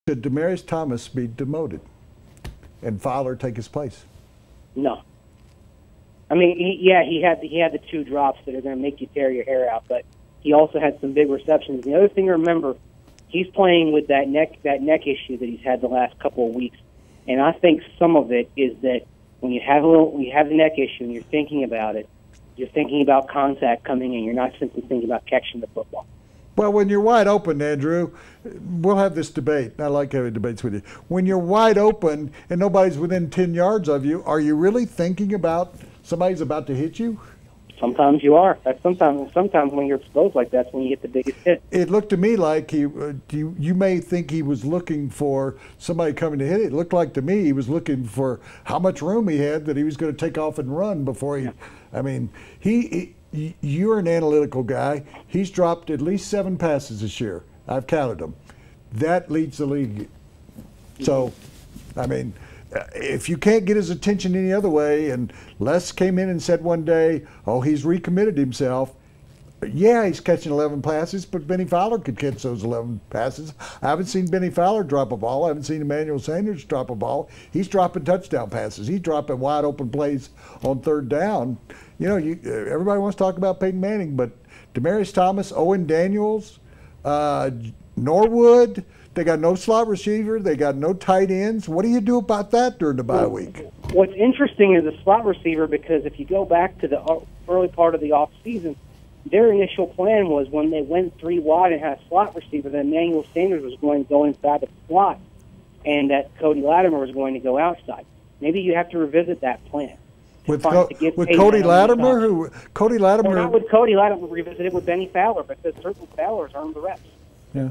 Should Demaryius Thomas be demoted and Fowler take his place? No. I mean, he had the 2 drops that are going to make you tear your hair out, but he also had some big receptions. The other thing to remember, he's playing with that neck issue that he's had the last couple of weeks, and I think some of it is that when you have the neck issue and you're thinking about it, you're thinking about contact coming in. You're not simply thinking about catching the football. Well, when you're wide open, Andrew, we'll have this debate. I like having debates with you. When you're wide open and nobody's within 10 yards of you, are you really thinking about somebody's about to hit you? Sometimes you are. Sometimes when you're exposed like that's when you get the biggest hit. It looked to me like you may think he was looking for somebody coming to hit it. It looked like to me he was looking for how much room he had that he was going to take off and run before he. Yeah. I mean, you're an analytical guy. He's dropped at least 7 passes this year. I've counted them. That leads the league. So, I mean, if you can't get his attention any other way, and Les came in and said one day, oh, he's recommitted himself. Yeah, he's catching 11 passes, but Benny Fowler could catch those 11 passes. I haven't seen Benny Fowler drop a ball. I haven't seen Emmanuel Sanders drop a ball. He's dropping touchdown passes. He's dropping wide open plays on 3rd down. You know, everybody wants to talk about Peyton Manning, but Demaryius Thomas, Owen Daniels, Norwood, they got no slot receiver. They got no tight ends. What do you do about that during the bye week? What's interesting is the slot receiver, because if you go back to the early part of the offseason, their initial plan was when they went 3 wide and had a slot receiver, that Emmanuel Sanders was going to go inside the slot and that Cody Latimer was going to go outside. Maybe you have to revisit that plan. With Cody Latimer? Cody Latimer? No, not with Cody Latimer. Revisit it with Benny Fowler, because certainly Fowler's earned the reps. Yeah.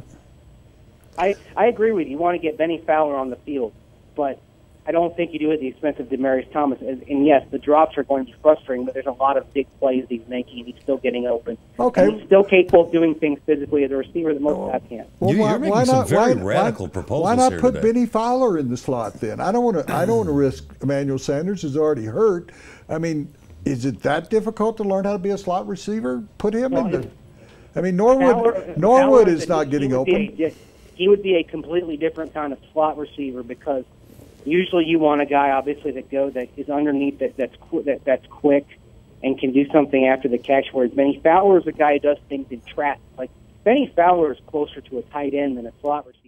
I agree with you. You want to get Benny Fowler on the field, but I don't think you do it at the expense of Demaryius Thomas. And yes, the drops are going to be frustrating, but there's a lot of big plays he's making, and he's still getting open. Okay. And he's still capable of doing things physically as a receiver that most guys can't. Well, you're making some very radical proposals. Why not here put today. Benny Fowler in the slot then? I don't want to risk Emmanuel Sanders, who's already hurt. I mean, is it that difficult to learn how to be a slot receiver? Put him in the. I mean, Norwood is not getting open. He would be a completely different kind of slot receiver, because usually you want a guy, obviously, that is underneath, that's quick and can do something after the catch. Whereas Benny Fowler is a guy who does things in traffic. Like Benny Fowler is closer to a tight end than a slot receiver.